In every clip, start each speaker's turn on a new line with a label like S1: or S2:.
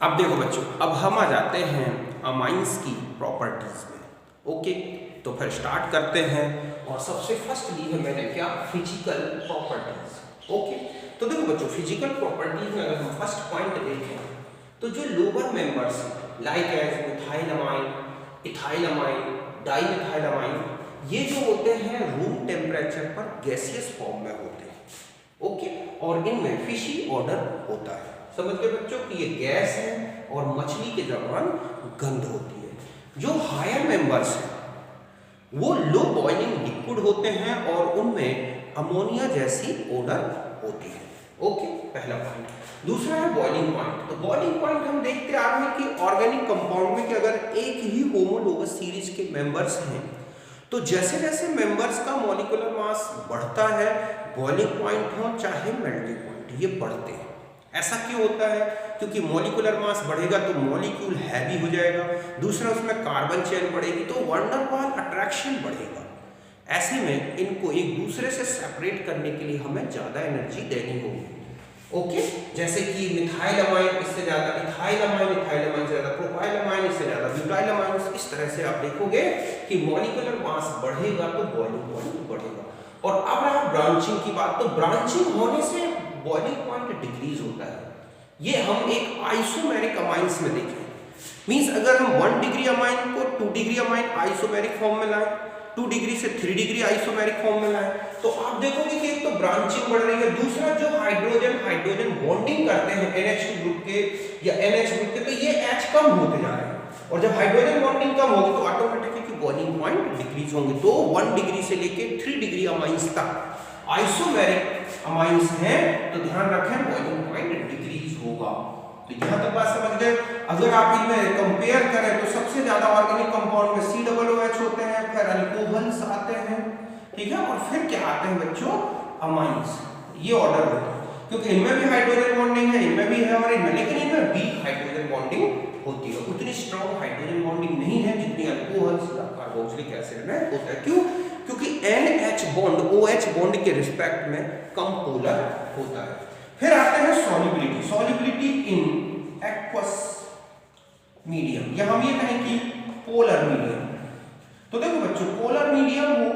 S1: अब देखो बच्चों, अब हम आ जाते हैं अमाइंस की प्रॉपर्टीज में। ओके, तो फिर स्टार्ट करते हैं। और सबसे फर्स्ट ली है मैंने क्या, फिजिकल प्रॉपर्टीज। ओके, तो देखो बच्चों, फिजिकल प्रॉपर्टीज में अगर हम फर्स्ट पॉइंट देखें तो जो लोअर मेंबर्स लाइक एज मिथाइलमाइन, इथाइलमाइन, डाइमिथाइलमाइन, ये जो होते हैं रूम टेम्परेचर पर गैसियस फॉर्म में होते हैं। ओके, और इनमें फिशी ऑर्डर होता है। समझ गए बच्चों कि ये गैस है और मछली के दौरान गंध होती है। जो हायर मेंबर्स हैं वो लो बॉइलिंग लिक्विड होते हैं और उनमें अमोनिया जैसी ऑर्डर होती है। ओके, पहला पॉइंट। दूसरा है बॉइलिंग पॉइंट। तो बॉइलिंग पॉइंट हम देखते आ रहे हैं कि ऑर्गेनिक कंपाउंड में कि अगर एक ही होमोलोगस सीरीज के मेंबर्स हैं तो जैसे जैसे मेंबर्स का मॉलिक्यूलर मास बढ़ता है, बॉइलिंग पॉइंट हो चाहे मेल्टिंग पॉइंट, ये बढ़ते हैं। ऐसा क्यों होता है? क्योंकि मॉलिक्यूलर मास बढ़ेगा तो मॉलिक्यूल हैवी हो जाएगा, दूसरा उसमें कार्बन चेन बढ़ेगी तो वंडर वॉल अट्रैक्शन बढ़ेगा। ऐसे में इनको एक दूसरे से सेपरेट करने के लिए हमें ज़्यादा एनर्जी देनी होगी। ओके, जैसे कि मिथाइलमाइन इससे ज़्यादा इथाइलमाइन, इथाइलमाइन से ज़्यादा प्रोपाइलमाइन, इससे ज़्यादा ब्यूटाइलमाइन। इस तरह से आप देखोगे कि मॉलिक्यूलर मास बढ़ेगा तो बॉइलिंग पॉइंट बढ़ेगा। और अब रहा ब्रांचिंग की बात, तो ब्रांचिंग होने से बॉइलिंग पॉइंट डिक्रीज होता है। ये हम एक आइसोमेरिक अमाइंस में देखें। मींस अगर हम 1 डिग्री अमाइन को 2 डिग्री अमाइन आइसोमेरिक फॉर्म में लाएं, 2 डिग्री से 3 डिग्री आइसोमेरिक फॉर्म में लाएं, तो आप देखोगे कि एक तो ब्रांचिंग बढ़ रही है, दूसरा जो हाइड्रोजन बॉन्डिंग करते हैं NH2 ग्रुप के या NH ग्रुप के, तो ये H कम होते जा रहे हैं। और जब हाइड्रोजन बॉन्डिंग कम होगी तो ऑटोमेटिकली बॉइलिंग पॉइंट डिक्रीज होंगे। तो 1 डिग्री से लेके 3 डिग्री अमाइंस तक आइसोमेरिक अमाइंस हैं, तो ध्यान रखें बॉइलिंग पॉइंट डिक्रीज होगा। तो यहां तक बात समझ गए। अगर आप इनमें कंपेयर करें तो सबसे ज्यादा ऑर्गेनिक कंपाउंड में COOH होते हैं, फिर अल्कोहल्स आते हैं, ठीक है, और फिर क्या आते हैं बच्चों, अमाइंस। ये ऑर्डर होता है क्योंकि इनमें भी हाइड्रोजन बॉन्डिंग है, इनमें भी है और इनमें, लेकिन इनमें वीक हाइड्रोजन बॉन्डिंग होती है, उतनी स्ट्रॉन्ग हाइड्रोजन बॉन्डिंग नहीं है जितनी अल्कोहल्स या कार्बोक्सिलिक एसिड में होता है। क्यों? क्योंकि NH बॉन्ड OH बॉन्ड के रिस्पेक्ट में कम पोलर होता है। फिर आते हैं सॉल्युबिलिटी। सॉल्युबिलिटी इन एक्वस मीडियम, या हम ये कहें कि पोलर मीडियम। तो देखो बच्चों, पोलर मीडियम हो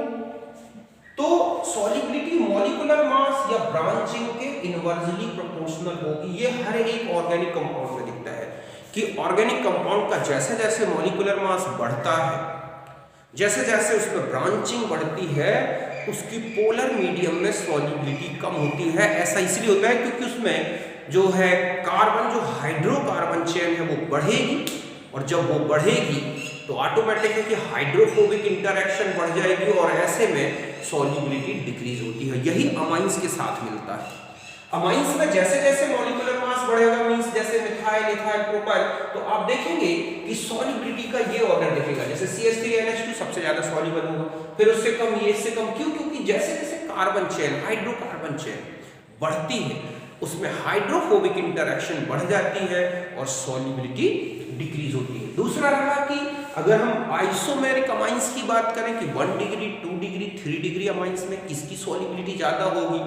S1: तो सॉल्युबिलिटी मॉलिक्यूलर मास या ब्रांचिंग के इनवर्सली प्रोपोर्शनल होगी। ये हर एक ऑर्गेनिक कंपाउंड में दिखता है कि ऑर्गेनिक कंपाउंड का जैसे जैसे मॉलिक्यूलर मास बढ़ता है, जैसे जैसे उसमें ब्रांचिंग बढ़ती है, उसकी पोलर मीडियम में सॉल्युबिलिटी कम होती है। ऐसा इसलिए होता है क्योंकि उसमें जो है कार्बन, जो हाइड्रोकार्बन चेन है वो बढ़ेगी, और जब वो बढ़ेगी तो ऑटोमेटिक है कि हाइड्रोफोबिक इंटरेक्शन बढ़ जाएगी और ऐसे में सॉल्युबिलिटी डिक्रीज होती है। यही अमाइंस के साथ मिलता है। अमाइंस में जैसे जैसे मॉलिक्यूलर मास बढ़ेगा, मींस जैसे मिथाइल, इथाइल, प्रोपाइल, तो आप देखेंगे कि सॉल्युबिलिटी का ये ऑर्डर दिखेगा। जैसे CH3NH2 सबसे ज्यादा सॉल्युबल होगा, फिर उससे कम ये, इससे कम। क्यों? क्योंकि जैसे जैसे कार्बन चेन, हाइड्रोकार्बन चेन बढ़ती है, उसमें हाइड्रोफोबिक इंटरेक्शन बढ़ जाती है और सॉल्युबिलिटी डिक्रीज होती है। दूसरा रहा कि अगर हम आइसोमेरिक अमाइंस की बात करें कि 1 डिग्री, 2 डिग्री, 3 डिग्री अमाइंस में किसकी सॉल्युबिलिटी ज्यादा होगी?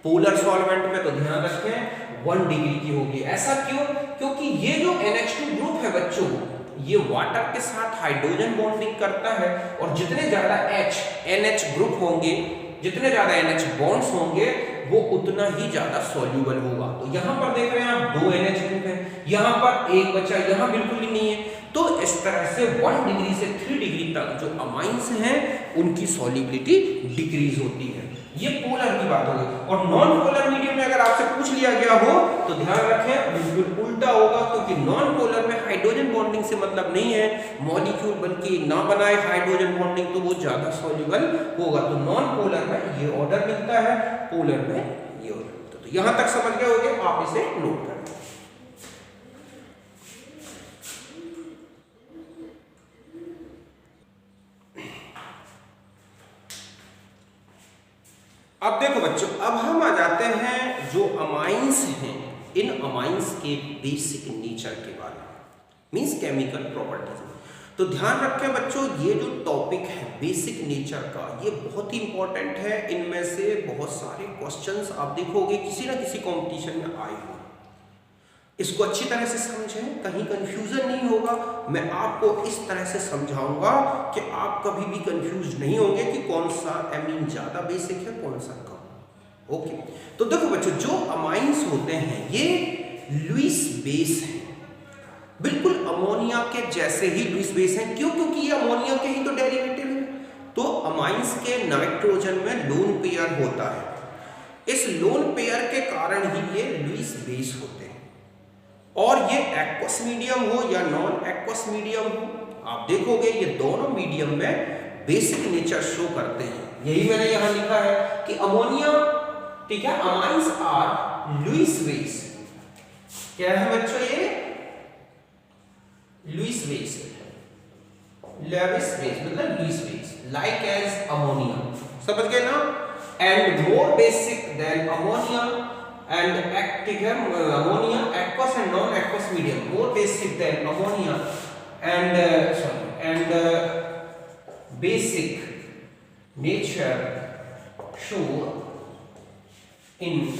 S1: पोलर सॉल्वेंट में तो ध्यान रखें 1 डिग्री की होगी। ऐसा क्यों? क्योंकि ये जो NH2 ग्रुप है बच्चों, ये वाटर के साथ हाइड्रोजन बॉन्डिंग करता है, और जितने ज्यादा NH ग्रुप होंगे, जितने ज्यादा NH बॉन्ड्स होंगे, वो उतना ही ज्यादा सॉल्युबल होगा। तो यहां पर देख रहे हैं आप 2 NH ग्रुप है, यहां पर एक बचा, यहां बिल्कुल ही नहीं है। तो इस तरह से 1 डिग्री से 3 डिग्री तक जो अमाइंस हैं उनकी सॉल्युबिलिटी डिक्रीज होती है। ये पोलर की बात होगी। और नॉन पोलर मीडियम में अगर आपसे पूछ लिया गया हो तो ध्यान रखें बिल्कुल उल्टा होगा, क्योंकि नॉन पोलर में हाइड्रोजन बॉन्डिंग से मतलब नहीं है मॉलिक्यूल, बल्कि ना बनाए हाइड्रोजन बॉन्डिंग तो वो ज्यादा सॉल्युबल होगा। तो नॉन पोलर में ये ऑर्डर मिलता है, पोलर में ये ऑर्डर मिलता है। तो यहां तक समझ गए होंगे, आप इसे नोट करें। अब देखो बच्चों, अब हम आ जाते हैं जो अमाइंस हैं, इन अमाइंस के बेसिक नेचर के बारे में, मींस केमिकल प्रॉपर्टीज। तो ध्यान रखें बच्चों, ये जो टॉपिक है बेसिक नेचर का, ये बहुत ही इंपॉर्टेंट है। इनमें से बहुत सारे क्वेश्चंस आप देखोगे किसी ना किसी कंपटीशन में आए हुए। इसको अच्छी तरह से समझें, कहीं कंफ्यूजन नहीं होगा। मैं आपको इस तरह से समझाऊंगा कि आप कभी भी कंफ्यूज नहीं होंगे कि कौन सा एमीन ज़्यादा बेसिक है, कौन सा कम। ओके, तो देखो बच्चों, जो अमाइंस होते हैं ये लुईस बेस हैं, बिल्कुल अमोनिया के जैसे ही लुईस बेस हैं। क्यों? क्योंकि ये अमोनिया के ही तो डेरिवेटिव है। तो अमाइंस के नाइट्रोजन में लोन पेयर होता है, इस लोन पेयर के कारण ही ये लुईस बेस होते हैं। और ये एक्वस मीडियम हो या नॉन एक्वस मीडियम हो, आप देखोगे ये दोनों मीडियम में बेसिक नेचर शो करते हैं। यही मैंने यहां लिखा है कि अमोनिया, ठीक है, अमाइंस आर लुईस बेस। क्या है बच्चों? ये लुईस बेस, लेविस बेस मतलब Lewis base, like as ammonia. समझ गए ना? And more basic than ammonia and ammonia, aqueous and non-aqueous medium, more basic than ammonia and basic nature show in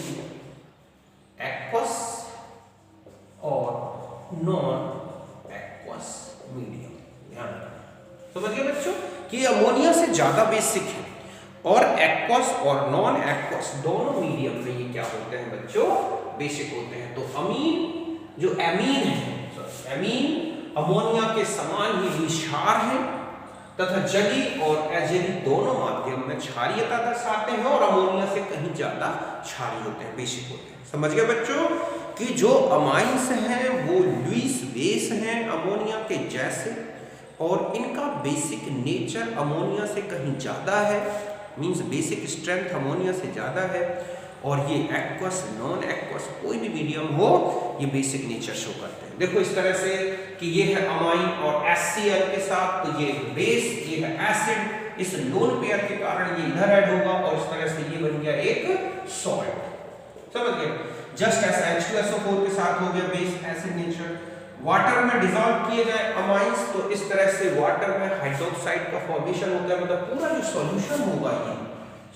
S1: aqueous or non-aqueous medium। ध्यान समझ गए बच्चों कि ammonia से ज्यादा बेसिक है और एक्वस और नॉन एक्वस दोनों मीडियम में ये क्या होते हैं बच्चों? बेसिक होते हैं। तो अमीन, जो एमीन है, एमीन अमोनिया के समान ही विषार है तथा जली और एजेली दोनों माध्यम में क्षारीयता दर्शाते हैं और अमोनिया से कहीं ज्यादा क्षारीय होते हैं, बेसिक होते हैं। समझ गए बच्चों कि जो अमाइंस हैं वो लुईस बेस हैं अमोनिया के जैसे, और इनका बेसिक नेचर अमोनिया से कहीं ज्यादा है, मींस बेसिक स्ट्रेंथ अमोनिया से ज़्यादा है। और ये एक्वस नॉन एक्वस कोई भी मीडियम हो, ये बेसिक नेचर शो करते हैं। देखो इस तरह से कि ये है अमाइन और HCl के साथ, तो ये बेस, ये है एसिड, इस लोन पेयर के कारण ये इधर ऐड होगा और इस तरह से ये बन गया एक सॉल्ट। समझ गए? जस्ट एस H2SO4 के साथ हो गया बेस एसिड नेचर। वाटर में डिसॉल्व किए गए अमाइंस, तो इस तरह से वाटर में हाइड्रोक्साइड का फॉर्मेशन होता है, मतलब पूरा जो सॉल्यूशन होगा, ये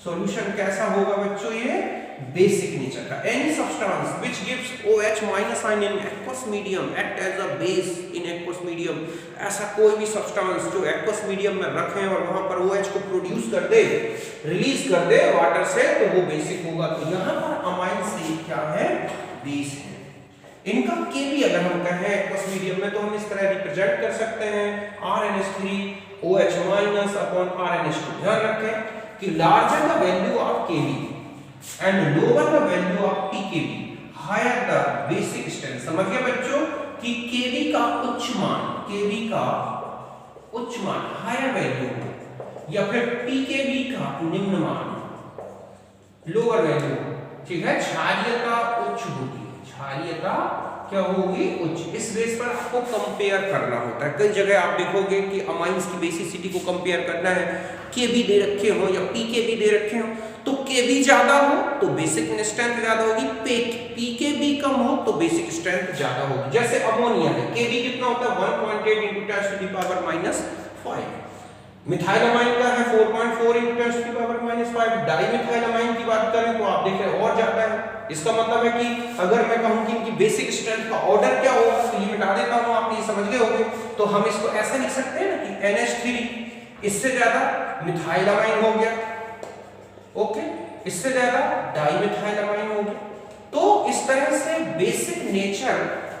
S1: सॉल्यूशन कैसा होगा बच्चों? ये बेसिक नेचर का। Any substance which gives OH- ion in aqueous medium act as a base in aqueous medium, ऐसा कोई भी सब्सटेंस जो एक्वस मीडियम में रखें और वहां पर OH को प्रोड्यूस कर दे, रिलीज कर दे वाटर से, तो वो बेसिक होगा। तो यहां पर अमाइन से क्या है? बेस है। इनका के भी अगर हम कहें एक्वस मीडियम में, तो हम इस तरह रिप्रेजेंट कर सकते हैं RNH3OH- अपॉन RNH2। ध्यान रखें कि larger the value of Kb and lower the value of pKb, higher the basic strength. समझ गए बच्चों कि Kb का उच्च मान, Kb का उच्च मान हायर वैल्यू हो, या फिर pKb का निम्न मान लोअर वैल्यू, ठीक है, क्षारीयता उच्च होगी। क्षारीयता क्या होगी? उच्च। इस बेस पर आपको कंपेयर करना होता है। कई जगह आप देखोगे कि अमाइंस की बेसिसिटी को कंपेयर करना है, Kb दे रखे हो या pKb दे रखे हो, तो Kb ज्यादा हो तो बेसिक स्ट्रेंथ ज्यादा होगी, pKb कम हो तो बेसिक स्ट्रेंथ ज्यादा होगी। जैसे अमोनिया है, Kb कितना होता है? 1.8 × 10⁻⁵। मिथाइलमाइन का है 4.4 × 10⁻⁵। डाइमिथाइलमाइन की बात करें तो आप देख रहे हैं और ज्यादा है। इसका मतलब है कि अगर मैं कहूं कि इनकी बेसिक स्ट्रेंथ का ऑर्डर क्या होगा, तो ये मिटा देता हूं, आप ये समझ गए होंगे। तो हम इसको ऐसे लिख सकते हैं ना कि NH3 इससे ज्यादा मिथाइलमाइन हो गया, ओके, इससे ज्यादा डाइमिथाइलमाइन हो गया। तो इस तरह से बेसिक नेचर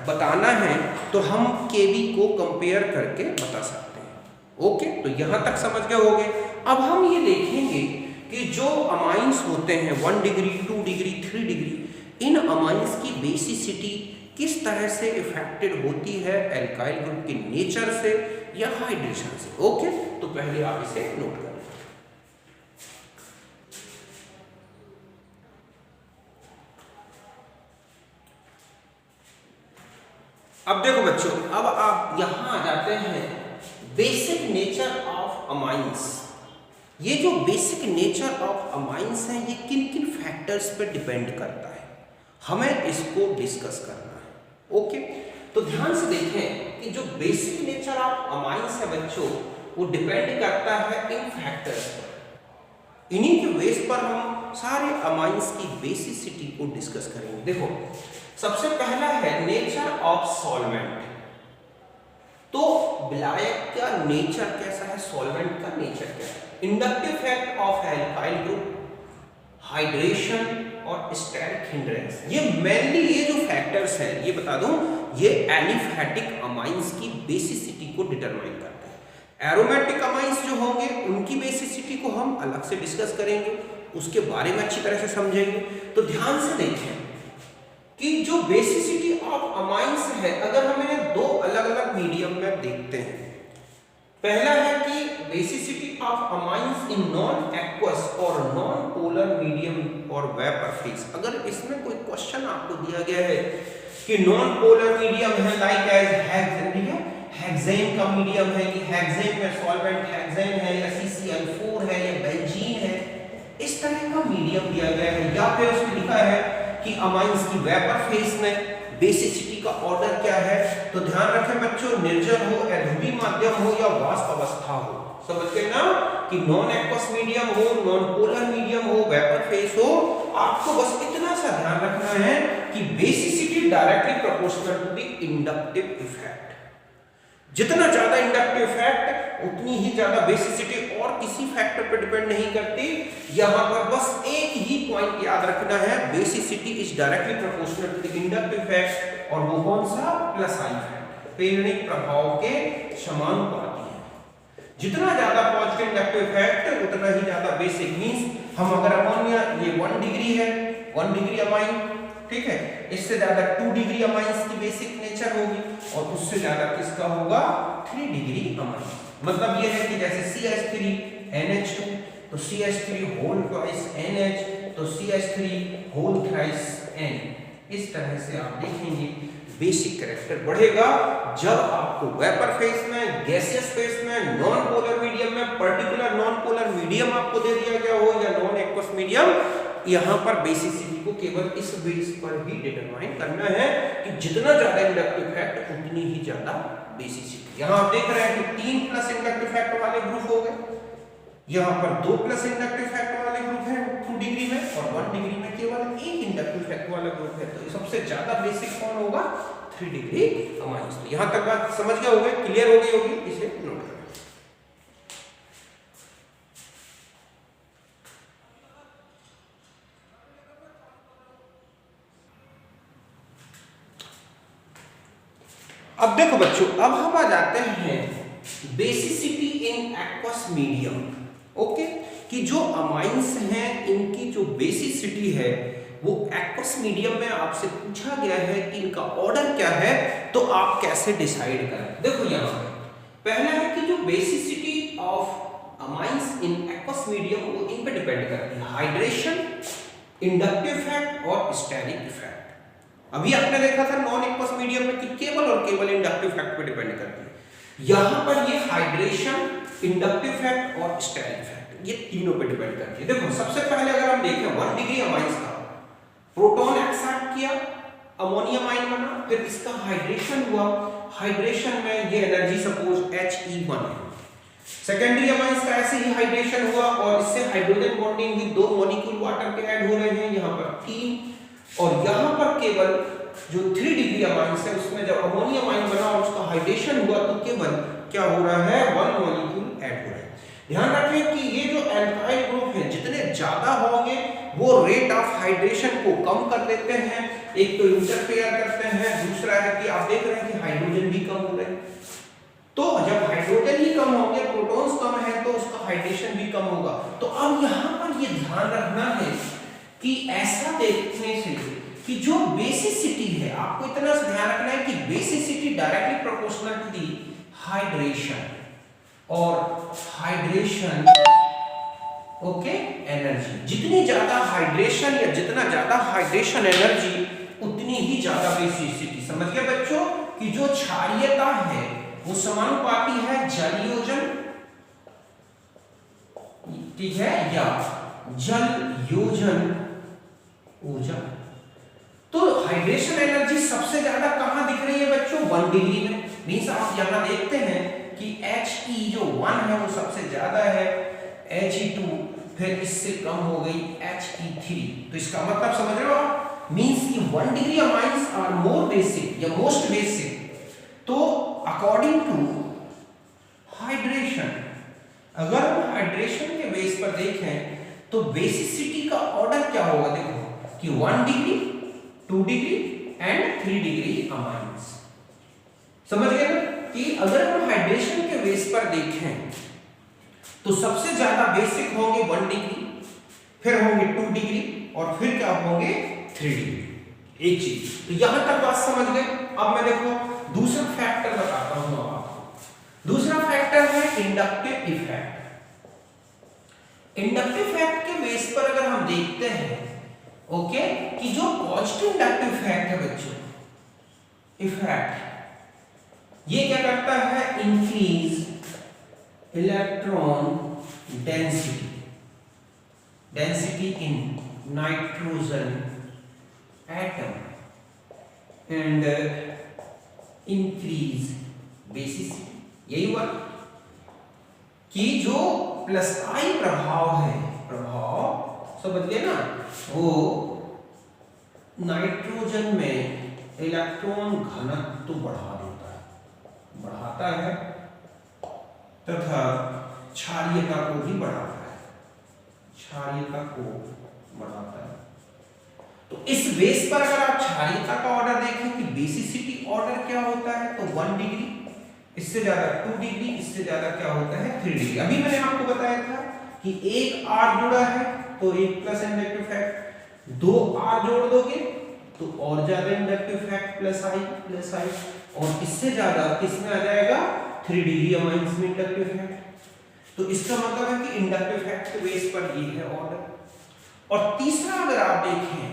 S1: बताना है तो हम Kb को कंपेयर करके बता सकते हैं। ओके, तो यहां तक समझ गए होंगे। अब हम ये देखेंगे कि जो अमाइंस होते हैं 1 डिग्री, 2 डिग्री, 3 डिग्री, इन अमाइंस की बेसिसिटी किस तरह से इफेक्टेड होती है एल्काइल ग्रुप के नेचर से या हाइड्रेशन से। ओके, तो पहले आप इसे नोट करें। अब देखो बच्चों, अब आप यहां आ जाते हैं बेसिक नेचर ऑफ अमाइंस। ये जो बेसिक नेचर ऑफ अमाइंस है, ये किन किन फैक्टर्स पर डिपेंड करता है, हमें इसको डिस्कस करना है। ओके, तो ध्यान से देखें कि जो बेसिक नेचर ऑफ अमाइंस है बच्चों, वो डिपेंड करता है इन फैक्टर्स पर। इन्हीं के बेस पर हम सारे अमाइंस की बेसिसिटी को डिस्कस करेंगे। देखो, सबसे पहला है नेचर ऑफ सॉल्वेंट। तो विलायक का नेचर कैसा है, सॉल्वेंट का नेचर क्या है। Inductive effect of alkyl group, hydration और स्टेरिक हिंड्रेंस, ये मेनली ये जो फैक्टर्स हैं ये बता दूं, ये एलिफैटिक अमाइंस की बेसिसिटी को डिटरमाइन करते हैं। एरोमेटिक अमाइंस जो होंगे उनकी बेसिसिटी को हम अलग से डिस्कस करेंगे, उसके बारे में अच्छी तरह से समझेंगे। तो ध्यान से देखें कि जो बेसिसिटी ऑफ अमाइंस है, अगर हम इन्हें दो अलग अलग मीडियम में देखते हैं, पहला है कि basicity of amines in non aqueous और नॉन पोलर मीडियम और वेपर फेज। अगर इसमें कोई क्वेश्चन आपको दिया गया है कि नॉन पोलर मीडियम है लाइक एज हेक्सेन, हेक्सेन का मीडियम है कि हेक्सेन में सॉल्वेंट हेक्सेन है या CCl4 है या बेंजीन है, इस तरह का मीडियम दिया गया है, या फिर उसमें लिखा है कि अमाइंस की वेपर फेज में बेसिसिटी का ऑर्डर क्या है, तो ध्यान रखें बच्चों, निर्जल हो, अध्रुवी माध्यम हो या वाष्प अवस्था हो, समझ गए ना, कि नॉन एक्वस मीडियम हो, नॉन पोलर मीडियम हो, वेपर फेज हो, आपको बस इतना सा ध्यान रखना है कि basicity directly proportional to the inductive effect. जितना ज्यादा इंडक्टिव इफेक्ट उतनी ही ज्यादा बेसिसिटी, और किसी फैक्टर पर डिपेंड नहीं करती। यहां पर बस एक ही पॉइंट याद रखना है, basicity is directly proportional to the inductive effect, और वो कौन सा, प्लस आई इफेक्ट, प्रेरणिक प्रभाव के समानुपाती है। जितना ज्यादा पॉजिटिव इंडक्टिव इफेक्ट उतना ही ज्यादा बेसिक, मींस हम अगर अमोनिया ये 1 डिग्री है, 1 डिग्री अमाइन, ठीक है, इससे ज्यादा 2 डिग्री अमाइंस की बेसिक नेचर होगी, और उससे ज्यादा किसका होगा, 3 डिग्री अमाइन। मतलब ये है कि जैसे CH3 NH2 तो CH3 होल ट्वाइस NH तो CH3 होल थ्राइस N। इस तरह से आप देखेंगे बेसिक कैरेक्टर बढ़ेगा जब आपको वेपर फेज में, गैसियस फेज में, नॉन पोलर मीडियम में, पर्टिकुलर नॉन पोलर मीडियम आपको दे दिया गया हो या नॉन एक्वस मीडियम, यहां पर बेसिसिटी को केवल इस बेस पर ही डिटरमाइन करना है कि जितना ज्यादा इंडक्टिव इफेक्ट उतनी ही ज्यादा बेसिसिटी। यहां आप देख रहे हैं कि 3 प्लस इंडक्टिव इफेक्ट वाले ग्रुप हो गए, यहां पर 2 प्लस इंडक्टिव इफेक्ट वाले ग्रुप हैं 2 डिग्री में, और 1 डिग्री में केवल एक इंडक्टिव इफेक्ट वाला ग्रुप है। तो सबसे ज्यादा बेसिक कौन होगा, 3 डिग्री अमाइंस। तो यहां तक बात समझ गए होंगे, क्लियर हो गई होगी, इसे नोट करें। अब देखो बच्चों, अब हम आ जाते हैं बेसिसिटी इन एक्वस मीडियम। ओके, कि जो अमाइंस हैं इनकी जो बेसिसिटी है वो एक्वस मीडियम में आपसे पूछा गया है कि इनका ऑर्डर क्या है, तो आप कैसे डिसाइड करें। देखो यहां पे पहला है कि जो basicity of amines in aqueous medium वो इन पे डिपेंड करती है, हाइड्रेशन, इंडक्टिव इफेक्ट और स्टेरिक इफेक्ट। अभी आपने देखा था नॉन एक्वस मीडियम में कि केवल और केवल इंडक्टिव इफेक्ट पे डिपेंड करती है, यहां पर ये हाइड्रेशन, इंडक्टिव इफेक्ट और स्टेरिक इफेक्ट, ये तीनों पे डिपेंड करती है। देखो सबसे पहले अगर हम देखें 1 डिग्री अमाइंस का, प्रोटॉन एक्सेप्ट किया, अमोनियम आयन बना, फिर इसका हाइड्रेशन हुआ, हाइड्रेशन में ये एनर्जी सपोज He1 है, सेकेंडरी अमाइंस का ऐसे ही हाइड्रेशन हुआ और इससे हाइड्रोजन बॉन्डिंग हुई, 2 मॉलिक्यूल वाटर के ऐड हो रहे हैं, यहां पर 3, और यहां पर केवल जो 3 डिग्री अमाइंस है उसमें जब अमोनियम आयन बना और उसका हाइड्रेशन हुआ तो केवल क्या हो रहा है, 1 मॉलिक्यूल ऐड हो रहा है। ध्यान रखें कि ये जो एल्काइल ग्रुप है जितने ज्यादा होंगे वो रेट ऑफ हाइड्रेशन को कम कर देते हैं, एक तो इंटरफेयर करते हैं, दूसरा है कि आप देख रहे हैं कि हाइड्रोजन भी कम हो रहे हैं। तो जब हाइड्रोजन ही कम होंगे, प्रोटॉन्स कम है, तो उसका हाइड्रेशन भी कम होगा। तो अब यहां पर ये ध्यान रखना है कि ऐसा देखने से कि जो बेसिसिटी है, आपको इतना सा ध्यान रखना है कि basicity directly proportional to the hydration, और हाइड्रेशन ओके एनर्जी। जितनी ज्यादा हाइड्रेशन या जितना ज्यादा हाइड्रेशन एनर्जी उतनी ही ज्यादा बेसिसिटी। समझ गए बच्चों कि जो क्षारीयता है वो समानुपाती है जलयोजन, ठीक है, या जल योजन ऊर्जा। तो हाइड्रेशन एनर्जी सबसे ज्यादा कहां दिख रही है बच्चों, 1 डिग्री में। मींस आप यहां देखते हैं कि He जो 1 है वो सबसे ज्यादा है, He2 फिर इससे कम हो गई He3। तो इसका मतलब समझ रहे हो आप मींस कि 1 degree amines are more basic या मोस्ट बेसिक। तो अकॉर्डिंग टू हाइड्रेशन, अगर हम हाइड्रेशन के बेस पर देखें तो बेसिसिटी का ऑर्डर क्या होगा, देखो कि 1 degree, 2 degree and 3 degree amines. समझ गए ना कि अगर हम हाइड्रेशन के बेस पर देखें तो सबसे ज्यादा बेसिक होंगे 1 डिग्री, फिर होंगे 2 डिग्री और फिर क्या होंगे 3 डिग्री। एक चीज तो यहां तक बात समझ गए। अब मैं देखो दूसरा फैक्टर बताता हूं आपको। दूसरा फैक्टर है इंडक्टिव इफेक्ट। इंडक्टिव इफेक्ट के बेस पर अगर हम देखते हैं ओके कि जो पॉजिटिव इंडक्टिव इफेक्ट है बच्चों, इफेक्ट ये क्या करता है, increase electron density, density in nitrogen atom and increase basicity. यही हुआ कि जो प्लस आई प्रभाव है, प्रभाव समझ गए ना, वो नाइट्रोजन में इलेक्ट्रॉन घनत्व बढ़ा देता है, बढ़ाता है तथा क्षारीयता को भी बढ़ाता है, क्षारीयता को बढ़ाता है। तो इस बेस पर अगर आप क्षारीयता का ऑर्डर देखें कि बेसिसिटी ऑर्डर क्या होता है, तो 1 डिग्री, इससे ज्यादा 2 डिग्री, इससे ज्यादा क्या होता है 3 डिग्री। अभी मैंने आपको बताया था कि एक R जुड़ा है तो एक प्लस इंडक्टिव इफेक्ट, 2 R जोड़ दोगे तो और ज्यादा इंडक्टिव इफेक्ट प्लस आई, और इससे ज्यादा किसमें आ जाएगा 3 डिग्री अमाइंस में इंडक्टिव इफेक्ट। तो इसका मतलब है कि इंडक्टिव इफेक्ट के बेस पर ये है ऑर्डर। और तीसरा अगर आप देखें,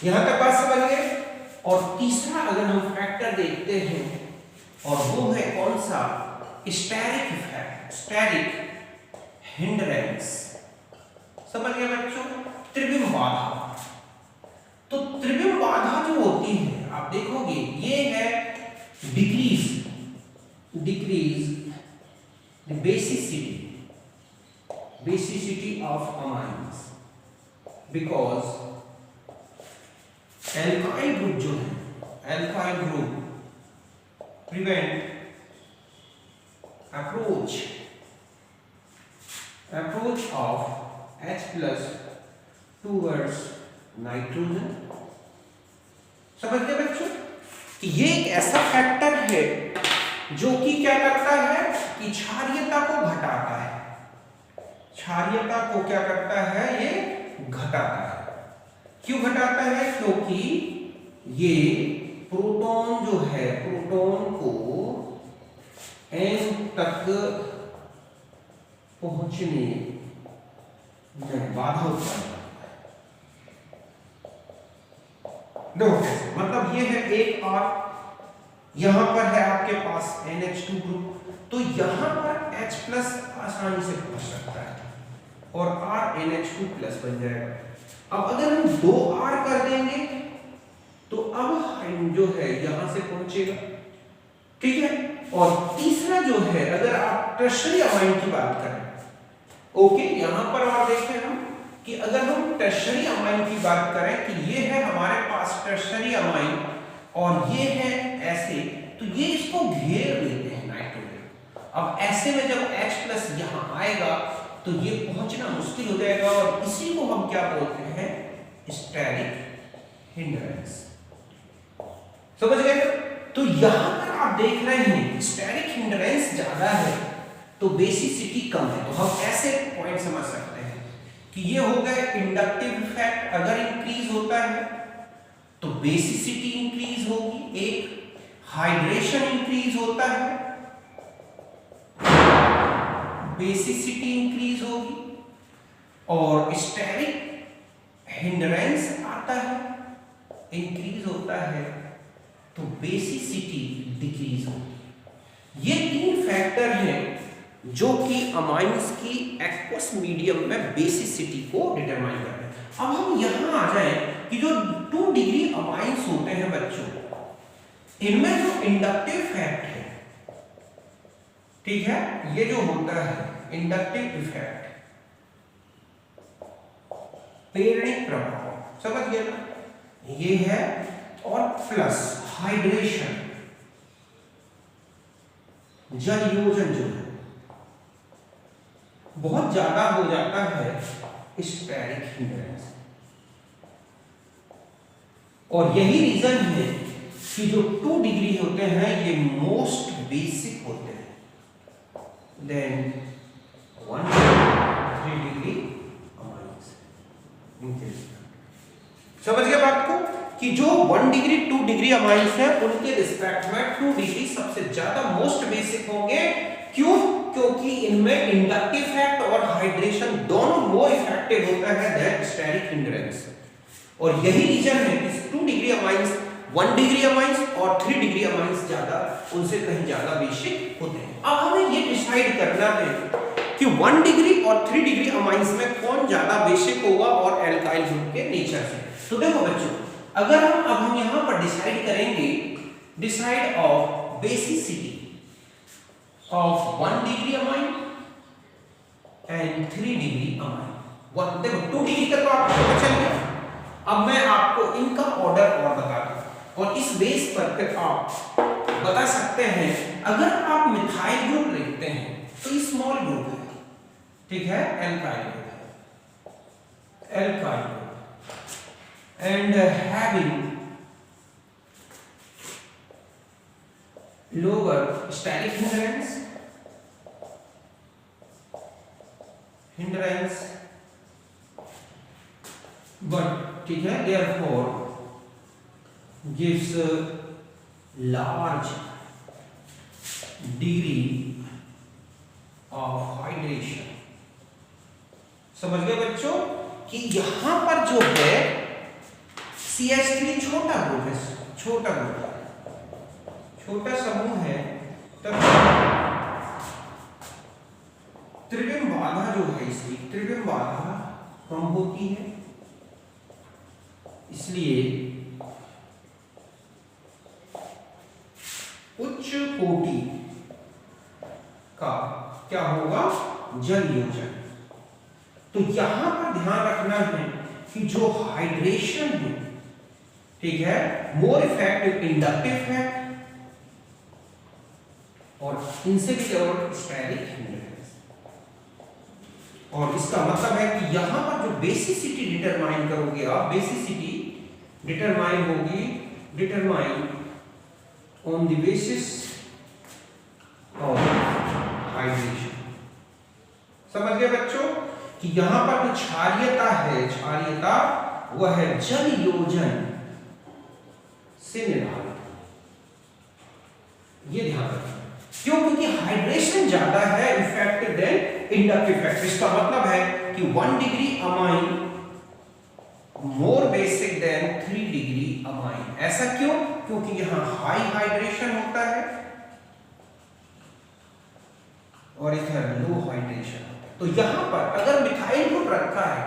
S1: यहां तक बात समझ गए, और तीसरा अगर हम फैक्टर देखते हैं और वो है कौन सा, स्टेरिक इफेक्ट, स्टेरिक हिंड्रेंस। समझ गए बच्चों, त्रिविम बाधा। तो त्रिविम बाधा जो होती है आप देखोगे ये है decrease the basicity of amines, because alkyl group जो है, alkyl group prevent approach of H plus towards nitrogen। समझ गए बच्चों कि ये एक ऐसा फैक्टर है जो कि क्या करता है कि क्षारीयता को घटाता है, क्षारीयता को क्या करता है, ये घटाता है। क्यों घटाता है, क्योंकि ये प्रोटॉन जो है, प्रोटॉन को N तक पहुंचने में बाधा उत्पन्न करता है। देखो कैसे, मतलब ये है एक R, यहां पर है आपके पास NH2 ग्रुप, तो यहां पर H प्लस आसानी से पहुंच सकता है और R NH2 प्लस बन जाएगा। अब अगर हम 2R कर देंगे तो अब जो है यहां से पहुंचेगा, ठीक है। और तीसरा जो है, अगर आप टर्शरी अमाइन की बात करें, ओके, यहां पर और देखें हम कि अगर हम टर्शरी अमाइन की बात करें कि ये है हमारे पास टर्शरी अमाइन और ये है ऐसे, तो ये इसको घेर लेते हैं नाइट्रोजन। अब ऐसे में जब H प्लस यहां आएगा तो ये पहुंचना मुश्किल हो जाएगा और इसी को हम क्या बोलते हैं, स्टेरिक हिंड्रेंस। समझ गए। तो यहां पर आप देख रहे हैं स्टेरिक हिंड्रेंस ज्यादा है तो बेसिसिटी कम है। तो हम ऐसे पॉइंट समझ सकते हैं कि ये हो गया इंडक्टिव इफेक्ट, अगर इंक्रीज होता है तो बेसिसिटी इंक्रीज होगी, एक हाइड्रेशन इंक्रीज होता है, बेसिसिटी इंक्रीज होगी, और स्टेरिक हिंड्रेंस आता है, इंक्रीज होता है, तो बेसिसिटी डिक्रीज होगी। ये तीन फैक्टर हैं जो कि अमाइंस की एक्वस मीडियम में बेसिसिटी को डिटरमाइन करते हैं। अब हम यहां आ जाएं कि जो 2 डिग्री अमाइंस होते हैं बच्चों, इनमें जो इंडक्टिव इफेक्ट है, ठीक है, ये जो होता है इंडक्टिव इफेक्ट, प्रेरणिक प्रभाव, समझ गए ना, ये है, और प्लस हाइड्रेशन, जल योजन जो है बहुत ज्यादा हो जाता है स्टेरिक हिंड्रेंस। और यही रीजन है कि जो 2 डिग्री होते हैं ये मोस्ट बेसिक होते हैं देन 1 डिग्री अमाइंस। समझ गए बात को कि जो 1 डिग्री 2 डिग्री अमाइंस है उनके रिस्पेक्ट में 2 डिग्री सबसे ज्यादा मोस्ट बेसिक होंगे। क्यों? क्योंकि इनमें इंडक्टिव इफेक्ट और हाइड्रेशन दोनों मोर इफेक्टिव होता है देन स्टेरिक हिंड्रेंस। और यही रीजन है कि 2 डिग्री अमाइंस 1 डिग्री अमाइंस और 3 डिग्री अमाइंस ज्यादा उनसे कहीं ज्यादा बेसिक होते हैं। अब हमें ये डिसाइड करना है कि 1 डिग्री और 3 डिग्री अमाइंस में कौन ज्यादा बेसिक होगा और एल्काइल ग्रुप के नेचर से। तो देखो बच्चों, अगर हम यहां पर डिसाइड करेंगे, decide of basicity of 1 degree amine and 3 degree amine. देखो 2 डिग्री का तो आपको पता चल गया। अब मैं आपको इनका ऑर्डर और बता दूं और इस बेस पर फिर आप बता सकते हैं। अगर आप मिथाइल ग्रुप लिखते हैं तो ये स्मॉल ग्रुप है, ठीक है, alkyl group, alkyl group and having lower steric hindrance but ठीक है therefore gives large degree of hydration। समझ गए बच्चों कि यहां पर जो है CH3 छोटा ग्रुप है, छोटा ग्रुप है, छोटा समूह है, तब त्रिविम बाधा जो है इसकी त्रिविम बाधा कम होती है, इसलिए उच्च कोटि का क्या होगा, जल योजन। तो यहां पर ध्यान रखना है कि जो हाइड्रेशन है, ठीक है, मोर इफेक्टिव इंडक्टिव है और इनसे भी और स्टेरिक हिंड्रेंस। और इसका मतलब है कि यहां पर जो बेसिसिटी डिटरमाइन करोगे आप, बेसिसिटी डिटरमाइन होगी, determine on the basis of hydration. समझ गए बच्चों कि यहां पर जो क्षारीयता है, क्षारीयता वह है जल योजन से निर्धारित। ये ध्यान रखना, क्यों? क्योंकि हाइड्रेशन ज्यादा है इफेक्टिव देन इंडक्टिव इफेक्ट। इसका मतलब है कि 1 degree amine more basic than 3 degree amine. ऐसा क्यों? क्योंकि यहां हाई हाइड्रेशन होता है और इधर लो हाइड्रेशन होता है। तो यहां पर अगर मिथाइल ग्रुप रखा है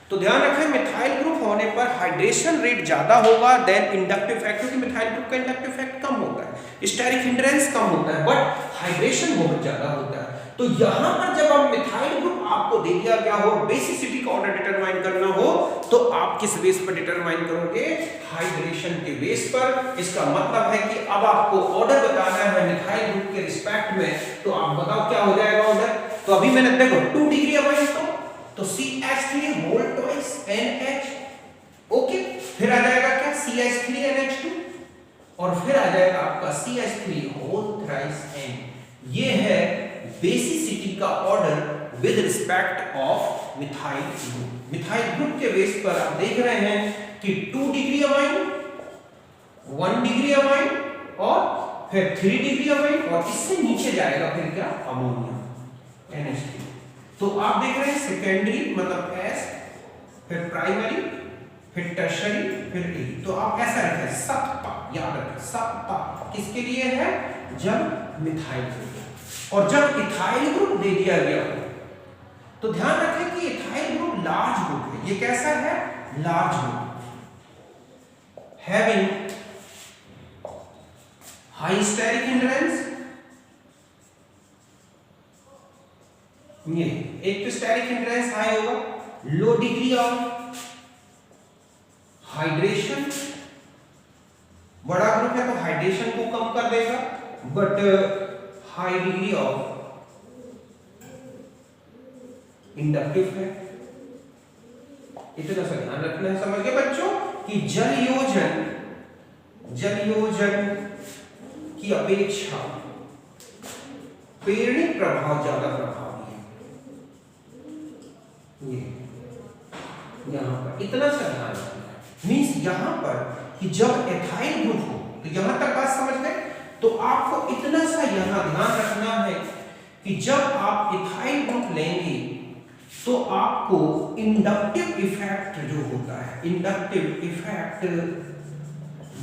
S1: तो ध्यान रखें मिथाइल ग्रुप होने पर हाइड्रेशन रेट ज्यादा होगा देन इंडक्टिव इफेक्ट, क्योंकि मिथाइल ग्रुप का इंडक्टिव इफेक्ट कम होता है, स्टेरिक हिंड्रेंस कम होता है, बट हाइड्रेशन बहुत ज्यादा होता है। तो यहां पर जब आप मिथाइल ग्रुप आपको दे दिया गया हो, बेसिसिटी का ऑर्डर डिटरमाइन करना हो, तो आप किस बेस पर डिटरमाइन करोगे, हाइड्रेशन के बेस पर। इसका मतलब है कि अब आपको ऑर्डर बताना है मिथाइल ग्रुप के रिस्पेक्ट में, तो आप बताओ क्या हो जाएगा ऑर्डर। तो अभी मैंने देखो 2 डिग्री अमाइन तो CH3 whole twice NH, okay, फिर आ जाएगा क्या CH3 NH2 और फिर आ जाएगा आपका CH3 होल थ्राइस N। ये है बेसिसिटी का order with respect of methyl group. Methyl group के बेस पर आप देख रहे हैं कि 2 डिग्री अमाइन, 1 डिग्री अमाइन और फिर 3 डिग्री अमाइन और इससे नीचे जाएगा फिर क्या, अमोनिया NH3। तो आप देख रहे हैं सेकेंडरी मतलब S, फिर प्राइमरी, फिर टर्शरी, फिर E। तो आप ऐसा रखें सप्ता, याद रखें सप्ता किसके लिए है, जब मिथाइल ग्रुप। और जब इथाइल ग्रुप दे दिया गया हो तो ध्यान रखें कि इथाइल ग्रुप लार्ज ग्रुप है। ये कैसा है, large group having high steric hindrance. ये एक तो स्टेरिक हिंड्रेंस हाई होगा, low degree of hydration group है तो हाइड्रेशन को कम कर देगा, but high degree of inductive है। इतना सा ध्यान रखना है, समझ गए बच्चों कि जल योजन की अपेक्षा प्रेरणिक प्रभाव ज्यादा प्रभावी है। ये यहां पर इतना सा ध्यान रखना है, मींस यहां पर कि जब एथाइल ग्रुप हो, तो यहां तक बात समझ गए, तो आपको इतना सा यहां ध्यान रखना है कि जब आप एथाइल ग्रुप लेंगे तो आपको इंडक्टिव इफेक्ट जो होता है, inductive effect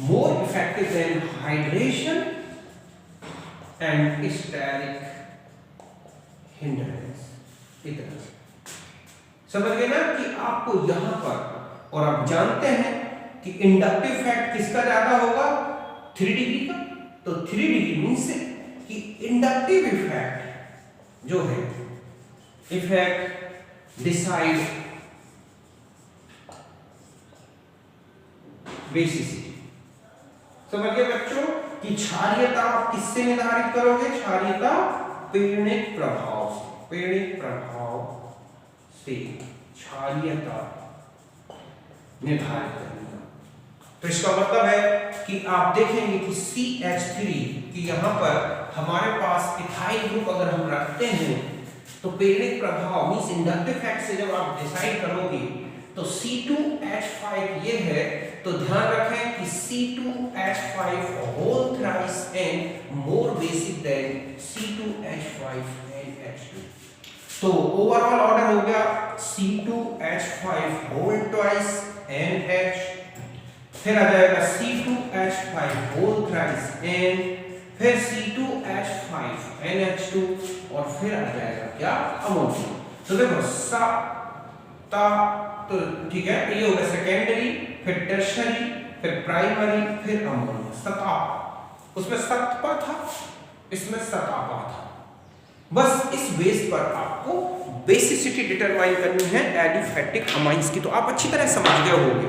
S1: more effective than hydration and steric hindrance. इतना समझ गए ना कि आपको यहां पर, और आप जानते हैं कि इंडक्टिव इफेक्ट किसका ज्यादा होगा, 3 डिग्री का। तो 3 डिग्री मीन्स कि इंडक्टिव इफेक्ट जो है, इफेक्ट डिसाइड बेसिसिटी। समझ गए बच्चों कि क्षारीयता आप किससे निर्धारित करोगे, क्षारीयता प्रेरणिक प्रभाव से, प्रेरणिक प्रभाव से क्षारीयता निर्धारित करना। तो इसका मतलब है कि आप देखेंगे कि CH3 कि यहां पर हमारे पास इथाइल ग्रुप अगर हम रखते हैं तो प्रेरणिक प्रभाव मींस इंडक्टिव इफेक्ट से जब आप डिसाइड करोगे तो C2H5 ये है, तो ध्यान रखें कि C2H5 whole thrice and more basic than C2H5NH2। तो ओवरऑल ऑर्डर हो गया C2H5 होल ट्वाइस NH, फिर आ जाएगा C2H5 होल थ्राइस N, फिर C2H5NH2 और फिर आ जाएगा क्या, अमोनिया। तो देखो ता, तो ठीक है, ये हो गया सेकेंडरी, फिर टर्शरी, फिर प्राइमरी, फिर अमोनिया। सताप, उसमें सतपा था, इसमें सतापा था। बस इस बेस पर आपको बेसिसिटी डिटरमाइन करनी है एडिफेटिक अमाइंस की। तो आप अच्छी तरह समझ गए होंगे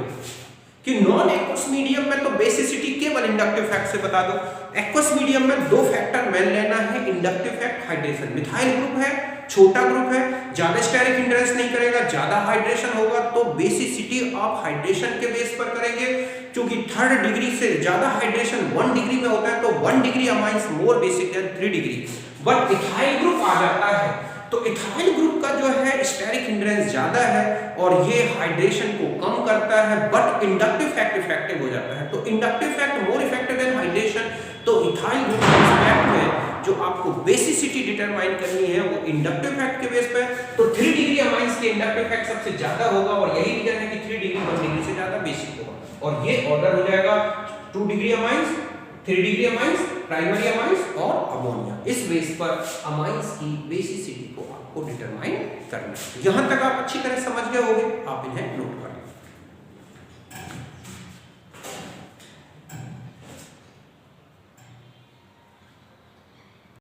S1: कि नॉन एक्वस मीडियम में तो बेसिसिटी केवल इंडक्टिव फैक्ट से बता दो। एक्वस मीडियम में 2 फैक्टर मेन लेना है, inductive fact, hydration. Methyl group है, छोटा ग्रुप है, ज्यादा स्टेरिक हिंड्रेंस नहीं करेगा, ज्यादा हाइड्रेशन होगा, तो बेसिसिटी आप हाइड्रेशन के बेस पर करेंगे, क्योंकि 3rd डिग्री से ज्यादा हाइड्रेशन 1 डिग्री में होता है, तो 1 degree amines more basic than 3 degree. But ethyl group आ जाता है तो इथाइल ग्रुप का जो है स्टेरिक हिंड्रेंस ज्यादा है और ये हाइड्रेशन को कम करता है, बट इंडक्टिव फैक्ट इफेक्टिव हो जाता है। तो inductive fact more effective than hydration. तो इथाइल ग्रुप के रिस्पेक्ट में जो आपको बेसिसिटी डिटरमाइन करनी है वो इंडक्टिव फैक्ट के बेस पे, तो 3 डिग्री अमाइंस के इंडक्टिव फैक्ट सबसे ज्यादा होगा और यही रीजन है कि 3 डिग्री 1 डिग्री से ज्यादा बेसिक होगा। और ये ऑर्डर हो जाएगा 2 degree amines, 3 degree amines, primary amines और अमोनिया। इस बेस पर अमाइंस की बेसिसिटी को आपको डिटरमाइन करना है। यहां तक आप अच्छी तरह समझ गए होंगे, आप इन्हें